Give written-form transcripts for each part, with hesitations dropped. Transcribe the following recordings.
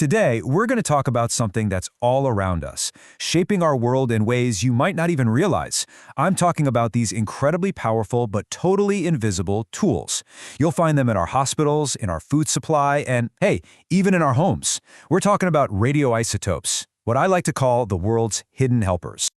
Today, we're going to talk about something that's all around us, shaping our world in ways you might not even realize. I'm talking about these incredibly powerful but totally invisible tools. You'll find them in our hospitals, in our food supply, and, hey, even in our homes. We're talking about radioisotopes, what I like to call the world's hidden helpers.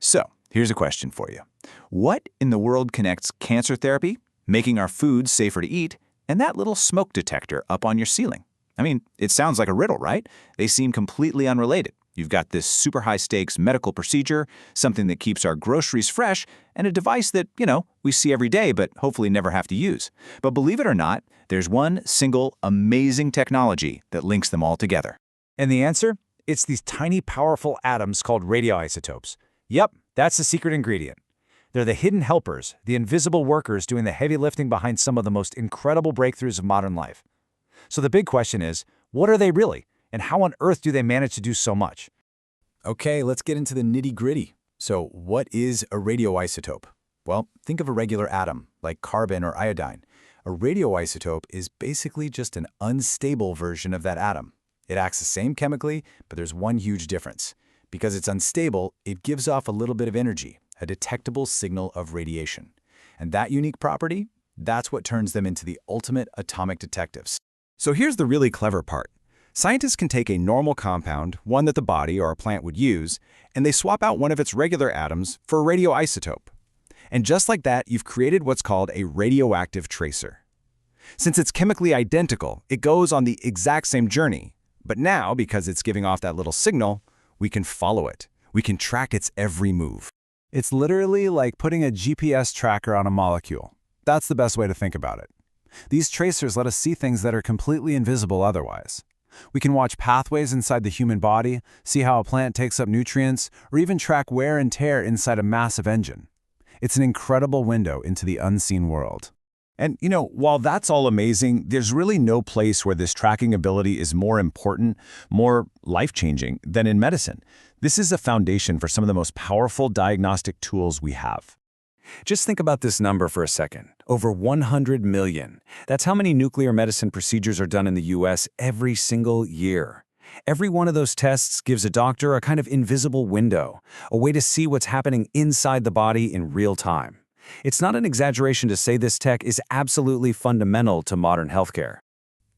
So, here's a question for you. What in the world connects cancer therapy, making our food safer to eat, and that little smoke detector up on your ceiling? I mean, it sounds like a riddle, right? They seem completely unrelated. You've got this super high-stakes medical procedure, something that keeps our groceries fresh, and a device that, we see every day but hopefully never have to use. But believe it or not, there's one single amazing technology that links them all together. And the answer? It's these tiny, powerful atoms called radioisotopes. Yep, that's the secret ingredient. They're the hidden helpers, the invisible workers doing the heavy lifting behind some of the most incredible breakthroughs of modern life. So the big question is, what are they really? And how on earth do they manage to do so much? Okay, let's get into the nitty-gritty. So what is a radioisotope? Well, think of a regular atom, like carbon or iodine. A radioisotope is basically just an unstable version of that atom. It acts the same chemically, but there's one huge difference. Because it's unstable, it gives off a little bit of energy, a detectable signal of radiation. And that unique property, that's what turns them into the ultimate atomic detectives. So here's the really clever part. Scientists can take a normal compound, one that the body or a plant would use, and they swap out one of its regular atoms for a radioisotope. And just like that, you've created what's called a radioactive tracer. Since it's chemically identical, it goes on the exact same journey. But now, because it's giving off that little signal, we can follow it. We can track its every move. It's literally like putting a GPS tracker on a molecule. That's the best way to think about it. These tracers let us see things that are completely invisible otherwise. We can watch pathways inside the human body, see how a plant takes up nutrients, or even track wear and tear inside a massive engine. It's an incredible window into the unseen world. And, while that's all amazing, there's really no place where this tracking ability is more important, more life-changing than in medicine. This is a foundation for some of the most powerful diagnostic tools we have. Just think about this number for a second. Over 100 million. That's how many nuclear medicine procedures are done in the US every single year. Every one of those tests gives a doctor a kind of invisible window, a way to see what's happening inside the body in real time. It's not an exaggeration to say this tech is absolutely fundamental to modern healthcare.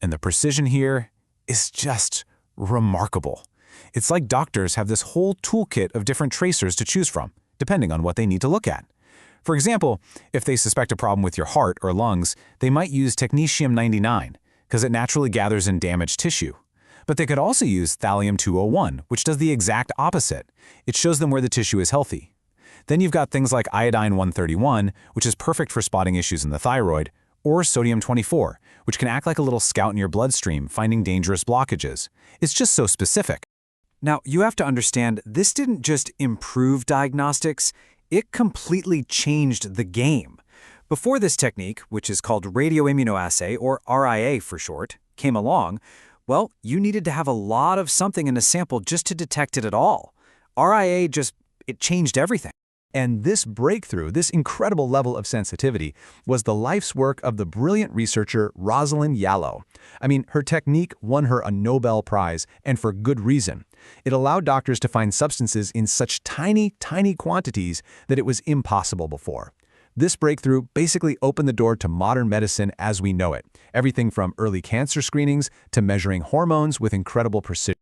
And the precision here is just remarkable. It's like doctors have this whole toolkit of different tracers to choose from, depending on what they need to look at. For example, if they suspect a problem with your heart or lungs, they might use technetium-99 because it naturally gathers in damaged tissue. But they could also use thallium-201, which does the exact opposite. It shows them where the tissue is healthy. Then you've got things like iodine-131, which is perfect for spotting issues in the thyroid, or sodium-24, which can act like a little scout in your bloodstream, finding dangerous blockages. It's just so specific. Now, you have to understand, this didn't just improve diagnostics, it completely changed the game. Before this technique, which is called radioimmunoassay, or RIA for short, came along, well, you needed to have a lot of something in a sample just to detect it at all. RIA it changed everything. And this breakthrough, this incredible level of sensitivity, was the life's work of the brilliant researcher Rosalind Yalow. Her technique won her a Nobel Prize, and for good reason. It allowed doctors to find substances in such tiny, tiny quantities that it was impossible before. This breakthrough basically opened the door to modern medicine as we know it, everything from early cancer screenings to measuring hormones with incredible precision.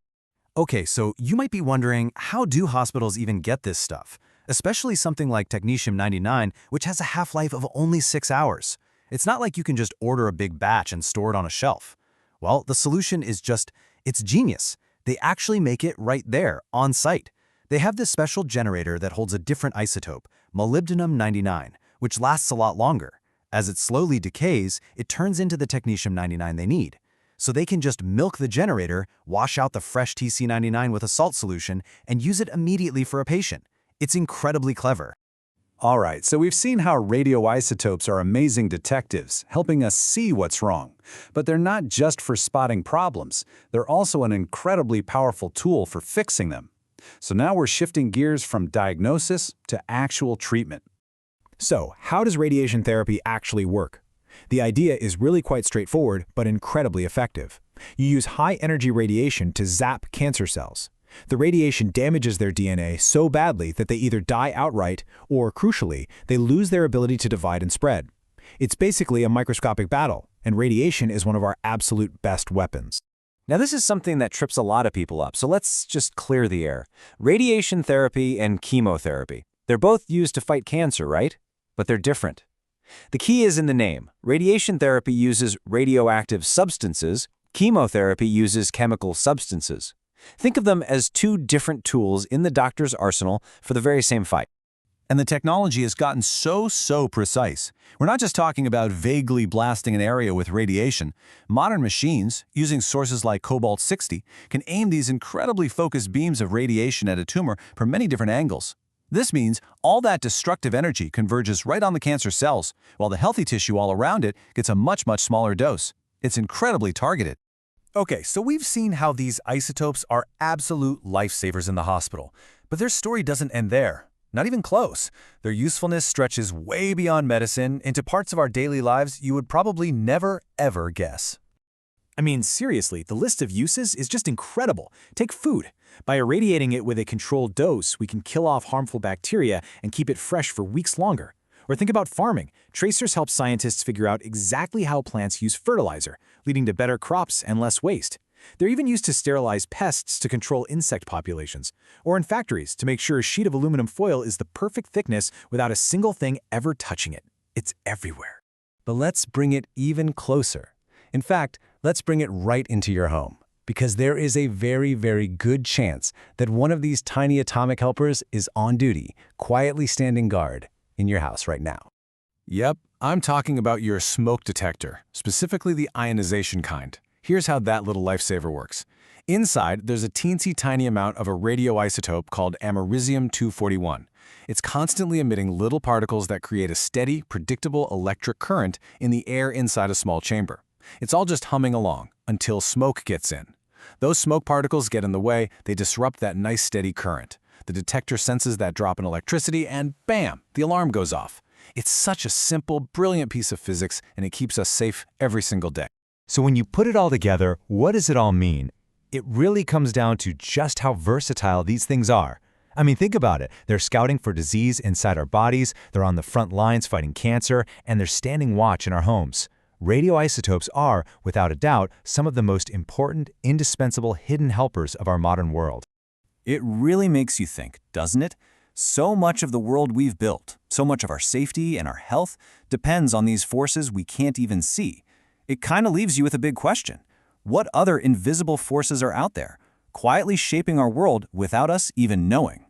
Okay, so you might be wondering, how do hospitals even get this stuff? Especially something like technetium-99, which has a half-life of only 6 hours. It's not like you can just order a big batch and store it on a shelf. Well, the solution is it's genius. They actually make it right there, on site. They have this special generator that holds a different isotope, molybdenum-99, which lasts a lot longer. As it slowly decays, it turns into the technetium-99 they need. So they can just milk the generator, wash out the fresh TC-99 with a salt solution, and use it immediately for a patient. It's incredibly clever. All right, so we've seen how radioisotopes are amazing detectives, helping us see what's wrong. But they're not just for spotting problems. They're also an incredibly powerful tool for fixing them. So now we're shifting gears from diagnosis to actual treatment. So, how does radiation therapy actually work? The idea is really quite straightforward, but incredibly effective. You use high-energy radiation to zap cancer cells. The radiation damages their DNA so badly that they either die outright or, crucially, they lose their ability to divide and spread. It's basically a microscopic battle, and radiation is one of our absolute best weapons. Now, this is something that trips a lot of people up, so let's just clear the air. Radiation therapy and chemotherapy. They're both used to fight cancer, right? But they're different. The key is in the name. Radiation therapy uses radioactive substances. Chemotherapy uses chemical substances. Think of them as two different tools in the doctor's arsenal for the very same fight. And the technology has gotten so precise. We're not just talking about vaguely blasting an area with radiation. Modern machines, using sources like cobalt-60, can aim these incredibly focused beams of radiation at a tumor from many different angles. This means all that destructive energy converges right on the cancer cells, while the healthy tissue all around it gets a much smaller dose. It's incredibly targeted. Okay, so we've seen how these isotopes are absolute lifesavers in the hospital. But their story doesn't end there. Not even close. Their usefulness stretches way beyond medicine into parts of our daily lives you would probably never, ever guess. I mean, seriously, the list of uses is just incredible. Take food. By irradiating it with a controlled dose, we can kill off harmful bacteria and keep it fresh for weeks longer. Or think about farming. Tracers help scientists figure out exactly how plants use fertilizer, leading to better crops and less waste. They're even used to sterilize pests to control insect populations, or in factories to make sure a sheet of aluminum foil is the perfect thickness without a single thing ever touching it. It's everywhere. But let's bring it even closer. In fact, let's bring it right into your home, because there is a very good chance that one of these tiny atomic helpers is on duty, quietly standing guard in your house right now. Yep, I'm talking about your smoke detector, specifically the ionization kind. Here's how that little lifesaver works. Inside, there's a teensy tiny amount of a radioisotope called americium-241. It's constantly emitting little particles that create a steady, predictable electric current in the air inside a small chamber. It's all just humming along until smoke gets in. Those smoke particles get in the way, they disrupt that nice steady current. The detector senses that drop in electricity and bam, the alarm goes off. It's such a simple, brilliant piece of physics, and it keeps us safe every single day. So when you put it all together, what does it all mean? It really comes down to just how versatile these things are. I mean, think about it. They're scouting for disease inside our bodies, they're on the front lines fighting cancer, and they're standing watch in our homes. Radioisotopes are, without a doubt, some of the most important, indispensable hidden helpers of our modern world. It really makes you think, doesn't it? So much of the world we've built, so much of our safety and our health depends on these forces we can't even see. It kind of leaves you with a big question. What other invisible forces are out there, quietly shaping our world without us even knowing?